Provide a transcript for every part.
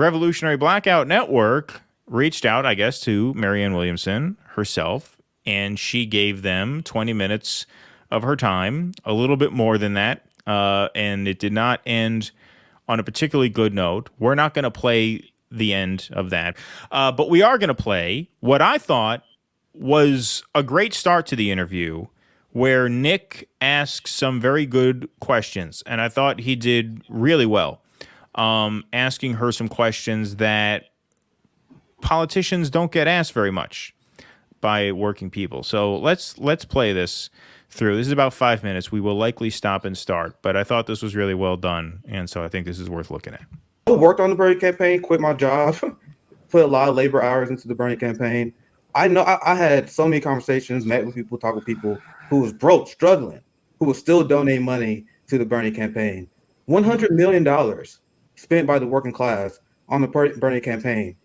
Revolutionary Blackout Network reached out, I guess, to Marianne Williamson herself, and she gave them 20 minutes of her time, a little bit more than that, and it did not end on a particularly good note. We're not going to play the end of that, but we are going to play what I thought was a great start to the interview, where Nick asked some very good questions, and I thought he did really well, asking her some questions that politicians don't get asked very much by working people. So let's play this through. This is about 5 minutes. We will likely stop and start, but I thought this was really well done, and so I think this is worth looking at. I worked on the Bernie campaign, quit my job, put a lot of labor hours into the Bernie campaign. I know I had so many conversations, met with people, talked with people who was broke, struggling, who was still donating money to the Bernie campaign. $100 million spent by the working class on the Bernie campaign.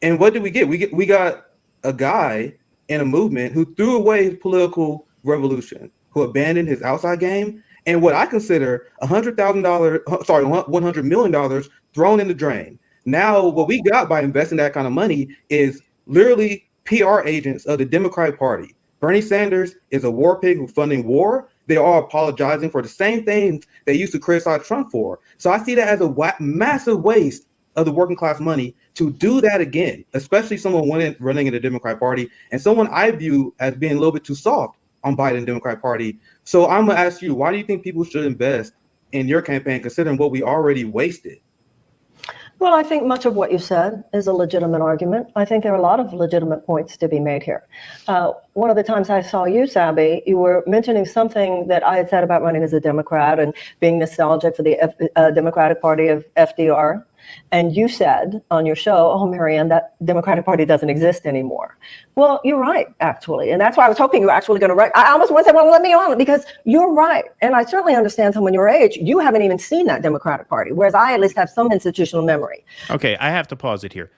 And what did we get? We got a guy in a movement who threw away his political revolution, who abandoned his outside game, and what I consider $100 million thrown in the drain. Now, what we got by investing that kind of money is literally PR agents of the Democratic Party. Bernie Sanders is a war pig who's funding war. They are apologizing for the same things they used to criticize Trump for. So I see that as a massive waste of the working class money to do that again, especially someone running in the Democratic Party and someone I view as being a little bit too soft on Biden Democratic Party. So I'm going to ask you, why do you think people should invest in your campaign considering what we already wasted? Well, I think much of what you said is a legitimate argument. I think there are a lot of legitimate points to be made here. One of the times I saw you, Sabby, you were mentioning something that I had said about running as a Democrat and being nostalgic for the Democratic Party of FDR. And you said on your show, oh, Marianne, that Democratic Party doesn't exist anymore. Well, you're right, actually. And that's why I was hoping you were actually going to write. I almost want to say, well, let me on, because you're right. And I certainly understand someone your age, you haven't even seen that Democratic Party, whereas I at least have some institutional memory. Okay, I have to pause it here.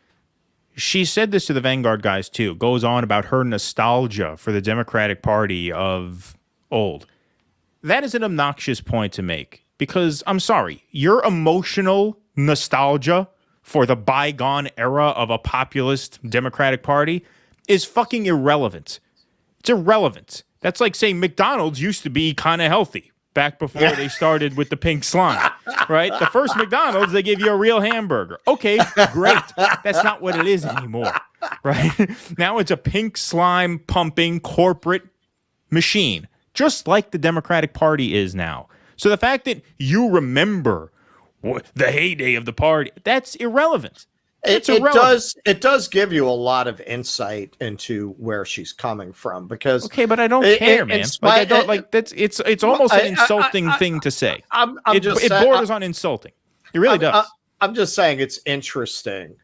She said this to the Vanguard guys, too. Goes on about her nostalgia for the Democratic Party of old. That is an obnoxious point to make, because I'm sorry, your emotional nostalgia for the bygone era of a populist Democratic Party is fucking irrelevant. It's irrelevant. That's like saying McDonald's used to be kind of healthy back before they started with the pink slime, right? The first McDonald's, they give you a real hamburger. Okay, great. That's not what it is anymore, right? Now it's a pink slime pumping corporate machine, just like the Democratic Party is now. So the fact that you remember the heyday of the party, that's irrelevant. It does give you a lot of insight into where she's coming from, because okay, but I don't care, man. I don't like that's it's almost an insulting thing to say. It borders on insulting. It really does. I'm just saying it's interesting,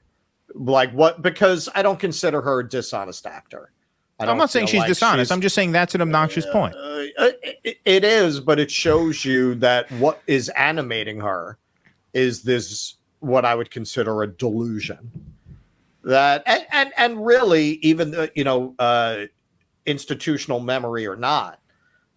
because I don't consider her a dishonest actor. I'm not saying she's dishonest. I'm just saying that's an obnoxious point. It is, but it shows you that what is animating her is this, what I would consider a delusion. That and really, even institutional memory or not,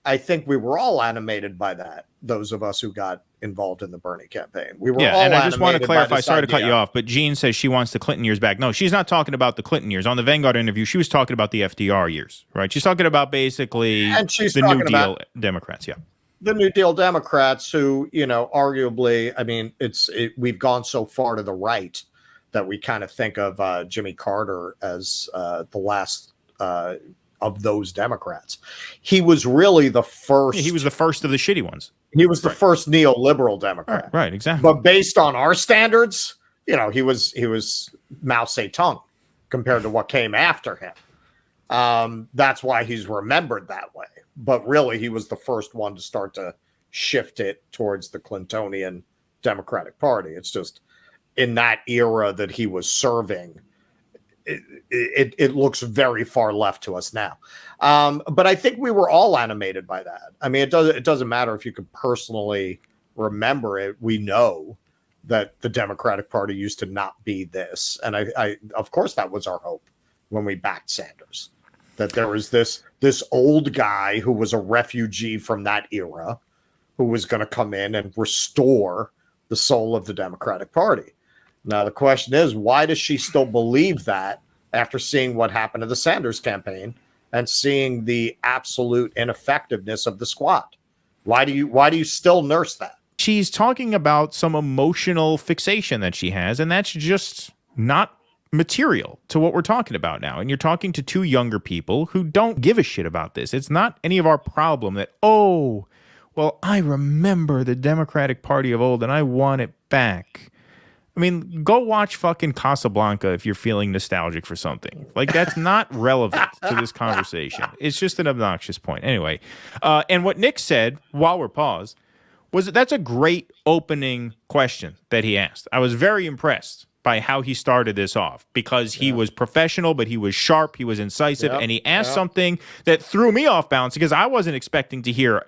I think we were all animated by that. Those of us who got involved in the Bernie campaign, we were all. And I just want to clarify. Sorry to cut you off, but Jean says she wants the Clinton years back. No, she's not talking about the Clinton years. On the Vanguard interview, she was talking about the FDR years, right? She's talking about basically the New Deal Democrats. Yeah. The New Deal Democrats, who, arguably, I mean, we've gone so far to the right that we kind of think of Jimmy Carter as the last of those Democrats. He was really the first. He was the first of the shitty ones. He was the first neoliberal Democrat. Right, exactly. But based on our standards, he was Mao Zedong compared to what came after him. That's why he's remembered that way. But really, he was the first one to start to shift it towards the Clintonian Democratic Party. It's just in that era that he was serving, it looks very far left to us now. But I think we were all animated by that. I mean, it doesn't matter if you can personally remember it. We know that the Democratic Party used to not be this. And I of course, that was our hope when we backed Sanders. That there was this old guy who was a refugee from that era who was going to come in and restore the soul of the Democratic Party. Now, the question is, why does she still believe that after seeing what happened to the Sanders campaign and seeing the absolute ineffectiveness of the squad? Why do you still nurse that? She's talking about some emotional fixation that she has, and that's just not material to what we're talking about now. And you're talking to two younger people who don't give a shit about this. It's not any of our problem that, oh, well, I remember the Democratic Party of old and I want it back. I mean, go watch fucking Casablanca if you're feeling nostalgic for something. Like, that's not relevant to this conversation. It's just an obnoxious point. Anyway, and what Nick said, while we're paused, was that's a great opening question that he asked. I was very impressed by how he started this off because he was professional, but he was sharp, he was incisive, and he asked something that threw me off balance because I wasn't expecting to hear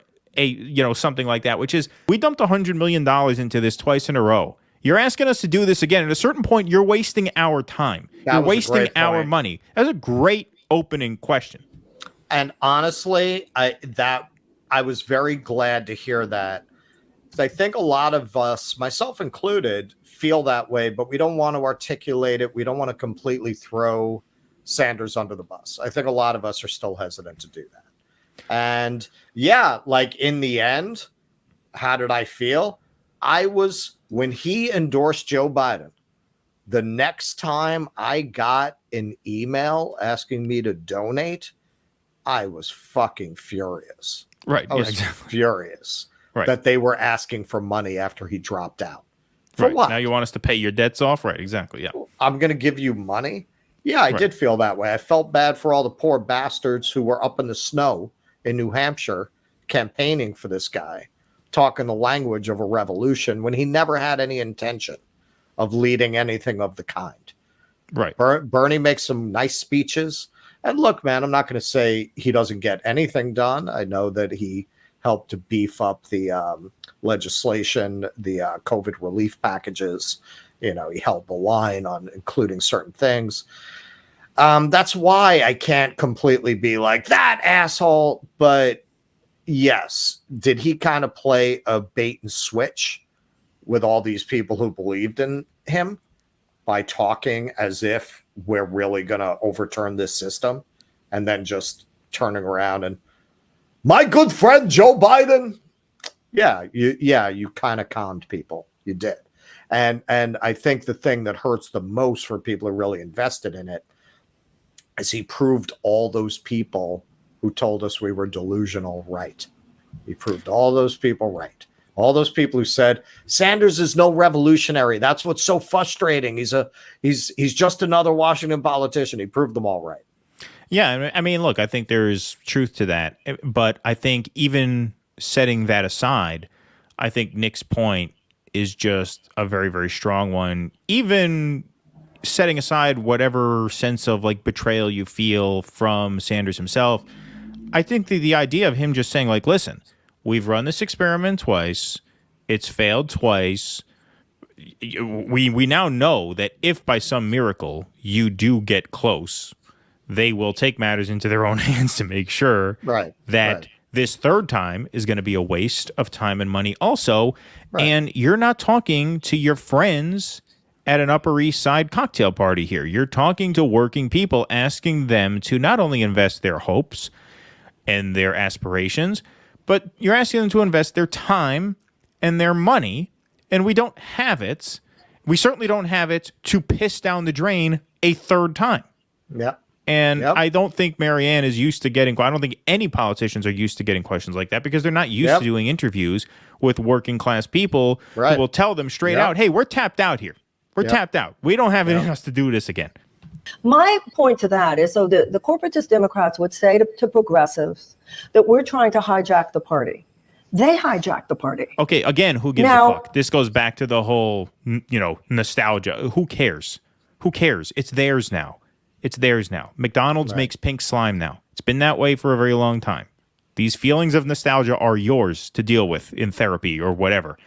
something like that, which is, we dumped $100 million into this twice in a row. You're asking us to do this again. At a certain point, you're wasting our time. You're wasting our money. That's a great opening question. And honestly, I was very glad to hear that. I think a lot of us, myself included, feel that way, but we don't want to articulate it. We don't want to completely throw Sanders under the bus. I think a lot of us are still hesitant to do that. And yeah, like in the end, how did I feel? When he endorsed Joe Biden, the next time I got an email asking me to donate, I was fucking furious. Right. I was furious that they were asking for money after he dropped out. For what? Now you want us to pay your debts off? Right. Exactly. Yeah. I'm going to give you money. Yeah, I did feel that way. I felt bad for all the poor bastards who were up in the snow in New Hampshire campaigning for this guy, talking the language of a revolution when he never had any intention of leading anything of the kind. Right. Bernie makes some nice speeches. And look, man, I'm not going to say he doesn't get anything done. I know that he helped to beef up the legislation, the COVID relief packages. He held the line on including certain things. That's why I can't completely be like that asshole. But yes, did he kind of play a bait and switch with all these people who believed in him by talking as if we're really going to overturn this system and then just turning around and, my good friend Joe Biden? You kind of conned people. You did. And I think the thing that hurts the most for people who are really invested in it is he proved all those people who told us we were delusional right. He proved all those people right. All those people who said Sanders is no revolutionary. That's what's so frustrating. He's just another Washington politician. He proved them all right. Yeah, I mean, look, I think there's truth to that. But I think even setting that aside, I think Nick's point is just a very, very strong one. Even setting aside whatever sense of like betrayal you feel from Sanders himself, I think the idea of him just saying like, listen, we've run this experiment twice. It's failed twice. We now know that if by some miracle you do get close, they will take matters into their own hands to make sure that this third time is going to be a waste of time and money also. And you're not talking to your friends at an Upper East Side cocktail party here. You're talking to working people, asking them to not only invest their hopes and their aspirations, but you're asking them to invest their time and their money, and we don't have it. We certainly don't have it to piss down the drain a third time. Yeah. And I don't think Marianne is used to getting, I don't think any politicians are used to getting questions like that because they're not used to doing interviews with working class people who will tell them straight out, hey, we're tapped out here. We're tapped out. We don't have it in us to do this again. My point to that is, so the corporatist Democrats would say to progressives that we're trying to hijack the party. They hijack the party. Okay, again, who gives a fuck? This goes back to the whole, nostalgia. Who cares? Who cares? It's theirs now. It's theirs now. McDonald's makes pink slime now. It's been that way for a very long time. These feelings of nostalgia are yours to deal with in therapy or whatever.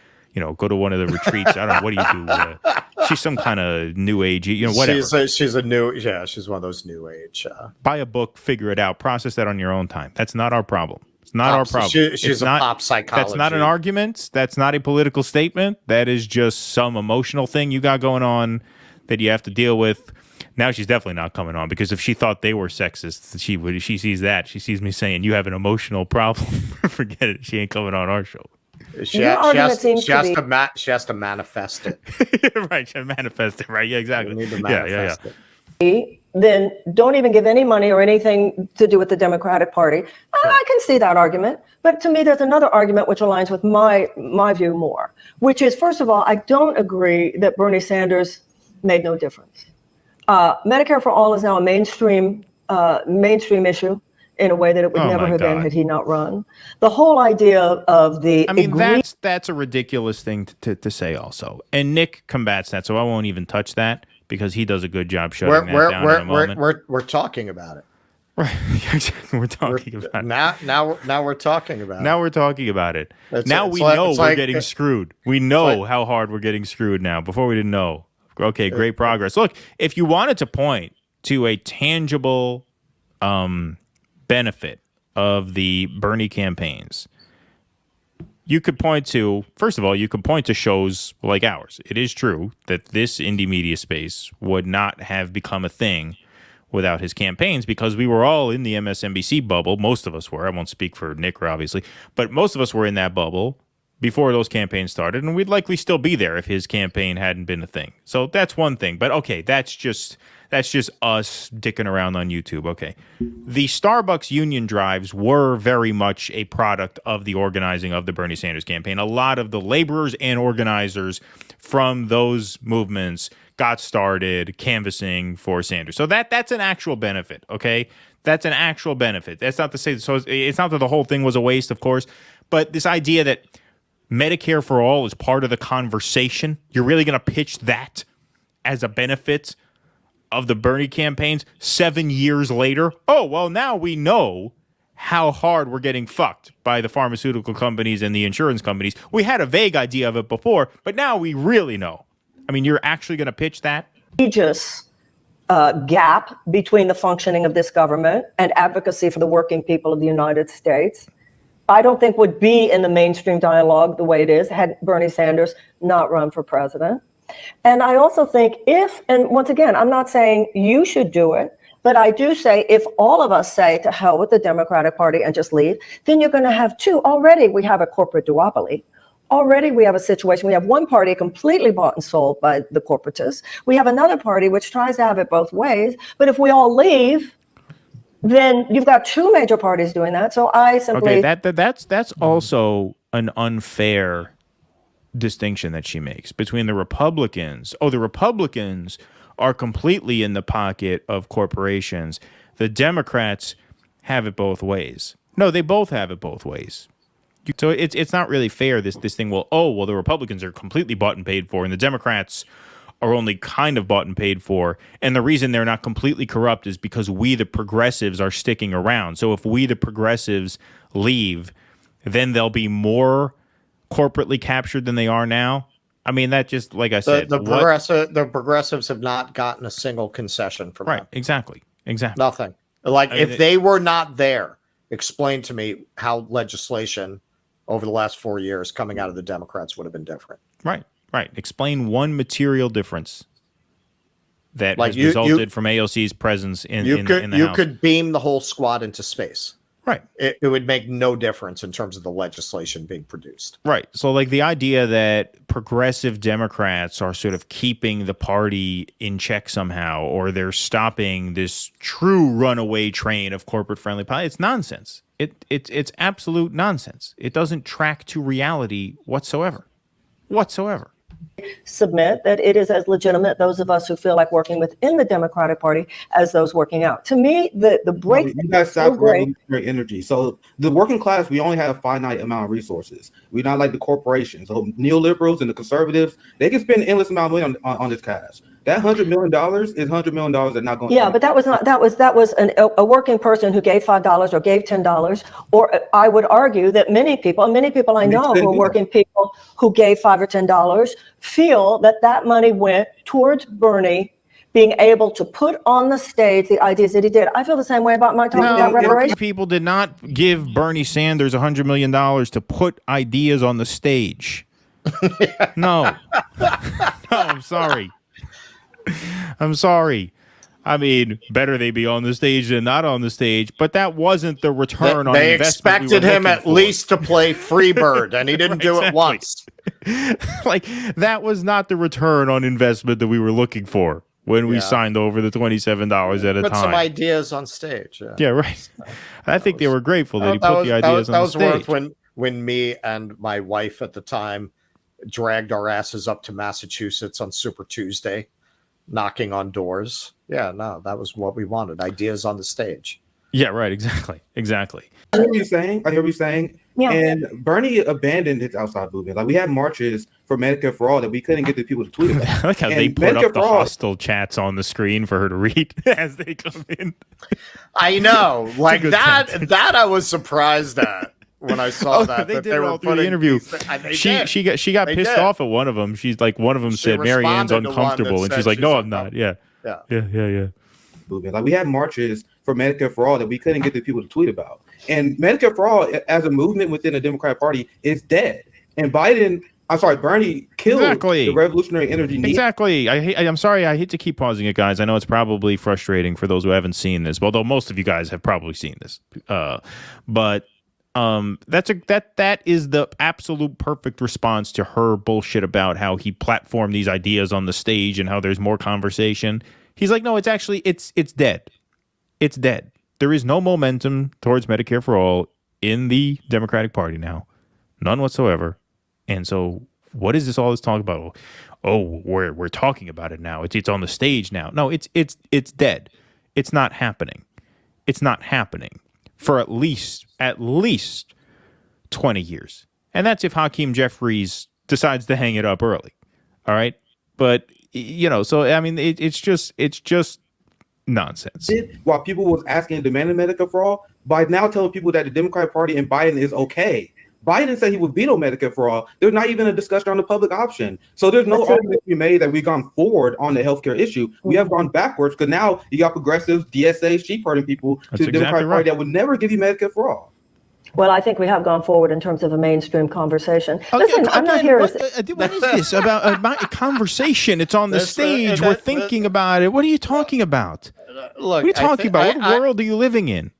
Go to one of the retreats. I don't know. What do you do? She's some kind of new age, whatever. She's a new, she's one of those new age. Buy a book, figure it out, process that on your own time. That's not our problem. It's not our problem. She's It's a not, pop psychology. That's not an argument. That's not a political statement. That is just some emotional thing you got going on that you have to deal with. Now she's definitely not coming on, because if she thought they were sexist, she sees that. She sees me saying you have an emotional problem. Forget it. She ain't coming on our show. She has to manifest it. Right. She manifest it. Right. Yeah, exactly. You need to manifest it. Then don't even give any money or anything to do with the Democratic Party. I can see that argument. But to me, there's another argument which aligns with my view more, which is, first of all, I don't agree that Bernie Sanders made no difference. Medicare for All is now a mainstream issue in a way that it would never have been had he not run. The whole idea of the... I mean, that's a ridiculous thing to say also. And Nick combats that, so I won't even touch that, because he does a good job shutting that down in a moment. We're talking about it. Right. We're talking about it. Now we're talking about it. Now we're talking about it. Now we know we're getting screwed. We know how hard we're getting screwed now. Before we didn't know. Okay, great progress. Look, if you wanted to point to a tangible benefit of the Bernie campaigns, you could point to, first of all, you could point to shows like ours. It is true that this indie media space would not have become a thing without his campaigns, because we were all in the MSNBC bubble. Most of us were. I won't speak for Nick, obviously, but most of us were in that bubble before those campaigns started, and we'd likely still be there if his campaign hadn't been a thing. So that's one thing. But okay, that's just us dicking around on YouTube. Okay. The Starbucks union drives were very much a product of the organizing of the Bernie Sanders campaign. A lot of the laborers and organizers from those movements got started canvassing for Sanders. So that's an actual benefit, okay? That's an actual benefit. That's not to say, so it's not that the whole thing was a waste, of course, but this idea that Medicare for All is part of the conversation, you're really going to pitch that as a benefit of the Bernie campaigns 7 years later? Oh, well, now we know how hard we're getting fucked by the pharmaceutical companies and the insurance companies. We had a vague idea of it before, but now we really know. I mean, you're actually going to pitch that? Egregious gap between the functioning of this government and advocacy for the working people of the United States, I don't think would be in the mainstream dialogue the way it is had Bernie Sanders not run for president. And I also think and once again, I'm not saying you should do it, but I do say if all of us say to hell with the Democratic Party and just leave, then you're going to have two. Already we have a corporate duopoly. Already we have a situation. We have one party completely bought and sold by the corporatists. We have another party which tries to have it both ways. But if we all leave, then you've got two major parties doing that. So I simply... Okay, that's also an unfair distinction that she makes between the Republicans. Oh, the Republicans are completely in the pocket of corporations. The Democrats have it both ways. No, they both have it both ways. So it's not really fair, this thing, well, the Republicans are completely bought and paid for, and the Democrats are only kind of bought and paid for. And the reason they're not completely corrupt is because we, the progressives, are sticking around. So if we, the progressives, leave, then they'll be more corporately captured than they are now. I mean, that just, like I said, the progressives have not gotten a single concession from them. Exactly. Nothing. Like, if they were not there, explain to me how legislation over the last 4 years coming out of the Democrats would have been different. Right. Explain one material difference that has resulted from AOC's presence in the House. You could beam the whole squad into space. Right. It would make no difference in terms of the legislation being produced. Right. So, like, the idea that progressive Democrats are sort of keeping the party in check somehow, or they're stopping this true runaway train of corporate-friendly politics, it's nonsense. It's absolute nonsense. It doesn't track to reality whatsoever. Submit that it is as legitimate, those of us who feel like working within the Democratic Party, as those working out. To me, the break... You guys stop revolutionary energy. So the working class, we only have a finite amount of resources. We're not like the corporations. So neoliberals and the conservatives, they can spend endless amount of money on this cash. That $100 million is $100 million that not going. Yeah, but that was a working person who gave $5 or gave $10, or I would argue that many people I know who are working people who gave $5 or $10 feel that money went towards Bernie being able to put on the stage the ideas that he did. I feel the same way about my talking about working reparations. people did not give Bernie Sanders $100 million to put ideas on the stage. No. No, I'm sorry. I'm sorry. I mean, better they be on the stage than not on the stage, but that wasn't the return on They investment. expected him at least to play Freebird, and he didn't Right, do it exactly. once. Like, that was not the return on investment that we were looking for when we signed over the $27 at a Put time. some ideas on stage. Yeah, right. I think they were grateful that he put the ideas on the stage. That was worth when me and my wife at the time dragged our asses up to Massachusetts on Super Tuesday, knocking on doors. Yeah, no, that was what we wanted. Ideas on the stage. Yeah, right. Exactly. I hear what you're saying. Yeah. And Bernie abandoned his outside movement. Like, we had marches for Medicare for All that we couldn't get the people to tweet about. I like how And they put Medicare up the for All- hostile chats on the screen for her to read as they come in. I know, like good that. sense. That I was surprised at when I saw that. They that did it all were through the putting interview. these- She got They pissed did. off at one of them. She's like, one of them She said Marianne's responded to one that uncomfortable, and said she's like, she's no, I'm not. Yeah. Yeah. movement. Like, we had marches for Medicare for All that we couldn't get the people to tweet about. And Medicare for All as a movement within the Democratic Party is dead. And Bernie killed the revolutionary energy need. Exactly. I'm sorry. I hate to keep pausing it, guys. I know it's probably frustrating for those who haven't seen this, although most of you guys have probably seen this. But that is the absolute perfect response to her bullshit about how he platformed these ideas on the stage and how there's more conversation. He's like, no, it's dead. It's dead. There is no momentum towards Medicare for All in the Democratic Party now. None whatsoever. And so what is all this talk about? Oh, we're talking about it now. It's on the stage now. No, it's dead. It's not happening. It's not happening for at least 20 years. And that's if Hakeem Jeffries decides to hang it up early. All right? But so I mean it's just nonsense. While people was asking and demanding Medicare for All, by now telling people that the Democratic Party and Biden is okay. Biden said he would veto Medicare for All. There's not even a discussion on the public option. So there's no argument to be made that we've gone forward on the healthcare issue. We have gone backwards because now you got progressives, DSA, sheep herding people to the Democratic Party that would never give you Medicare for All. Well, I think we have gone forward in terms of a mainstream conversation. Listen, I'm not here. What is this about a conversation? It's on the stage. We're thinking about it. What are you talking about? Look, what are you talking about? What world are you living in?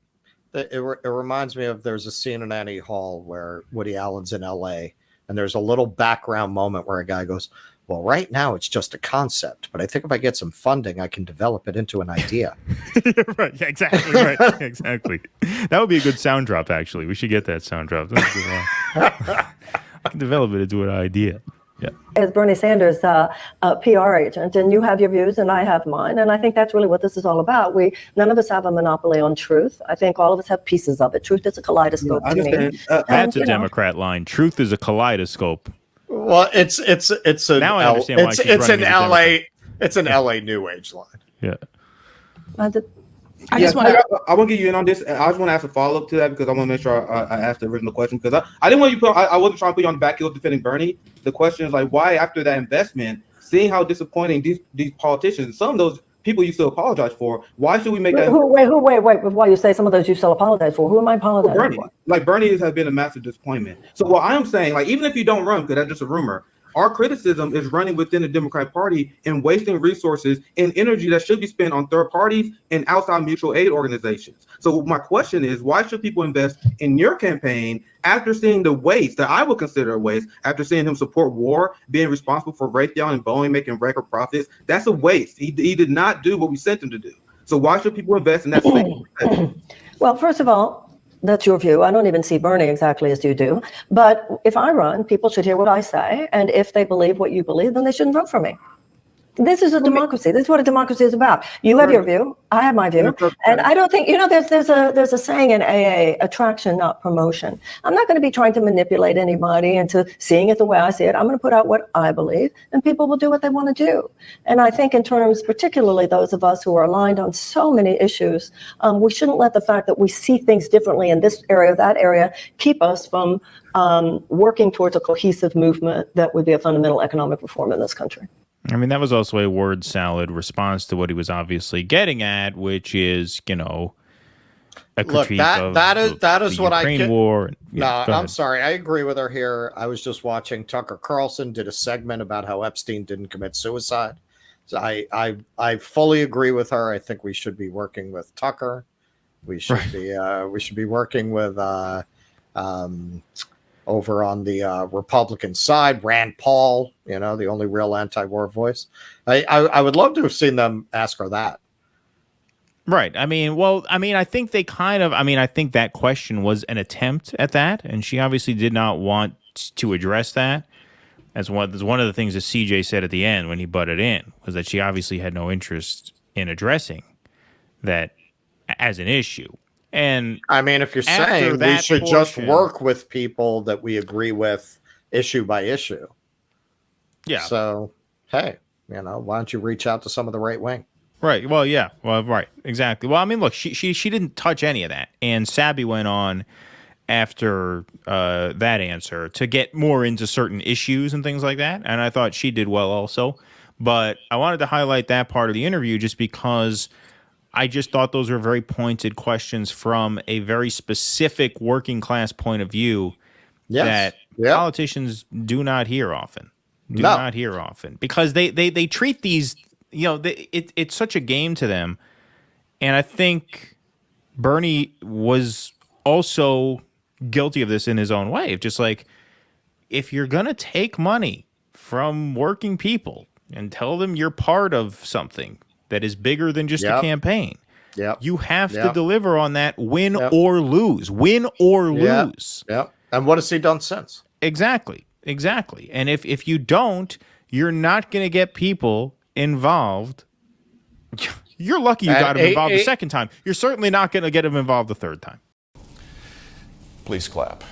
It reminds me of there's a scene in Annie Hall where Woody Allen's in L.A. and there's a little background moment where a guy goes, well, right now it's just a concept, but I think if I get some funding, I can develop it into an idea. Right, exactly, right, exactly. That would be a good sound drop, actually. We should get that sound drop. That's a good one. I can develop it into an idea. Yeah. As Bernie Sanders' PR agent, and you have your views and I have mine, and I think that's really what this is all about. None of us have a monopoly on truth. I think all of us have pieces of it. Truth is a kaleidoscope to me. That's a Democrat line. Truth is a kaleidoscope. Well, it's now I understand why she's running as a Democrat. It's an LA New Age line. Yeah. I want to get you in on this. I just want to ask a follow up to that because I want to make sure I asked the original question because I didn't want you to I wasn't trying to put you on the back heel defending Bernie. The question is like, why after that investment, seeing how disappointing these politicians, some of those people you still apologize for, why should we make that? Wait, before you say some of those you still apologize for, who am I apologizing for? Like Bernie has been a massive disappointment. So what I'm saying, like, even if you don't run, because that's just a rumor, our criticism is running within the Democratic Party and wasting resources and energy that should be spent on third parties and outside mutual aid organizations. So my question is, why should people invest in your campaign after seeing the waste that I would consider a waste, after seeing him support war, being responsible for Raytheon and Boeing making record profits? That's a waste. He did not do what we sent him to do. So why should people invest in that same? Well, first of all, that's your view. I don't even see Bernie exactly as you do. But if I run, people should hear what I say. And if they believe what you believe, then they shouldn't vote for me. This is a democracy. This is what a democracy is about. You have your view. I have my view. And I don't think, there's a saying in AA, attraction, not promotion. I'm not going to be trying to manipulate anybody into seeing it the way I see it. I'm going to put out what I believe, and people will do what they want to do. And I think in terms, particularly those of us who are aligned on so many issues, we shouldn't let the fact that we see things differently in this area, that area, keep us from working towards a cohesive movement that would be a fundamental economic reform in this country. I mean, that was also a word salad response to what he was obviously getting at, which is, a critique of that is the what Ukraine war. Yeah, No, I'm sorry. I agree with her here. I was just watching Tucker Carlson did a segment about how Epstein didn't commit suicide. So I fully agree with her. I think we should be working with Tucker. We should be working with over on the Republican side, Rand Paul, the only real anti-war voice. I would love to have seen them ask her that. Right. I think they I think that question was an attempt at that, and she obviously did not want to address that. That's one of the things that CJ said at the end when he butted in, was that she obviously had no interest in addressing that as an issue. And I mean, if you're saying we should just work with people that we agree with issue by issue. Yeah. So, hey, why don't you reach out to some of the right wing? Right. Well, yeah. Well, right. Exactly. Well, I mean, look, she didn't touch any of that. And Sabby went on after that answer to get more into certain issues and things like that. And I thought she did well also. But I wanted to highlight that part of the interview just because I just thought those were very pointed questions from a very specific working class point of view that politicians do not hear often. Not hear often. Because they treat these, it's such a game to them. And I think Bernie was also guilty of this in his own way. Just like, if you're going to take money from working people and tell them you're part of something that is bigger than just a campaign, you have to deliver on that, win or lose. Win or lose. Yep. And what has he done since? Exactly. And if you don't, you're not going to get people involved. You're lucky you got him involved the second time. You're certainly not going to get him involved the third time. Please clap.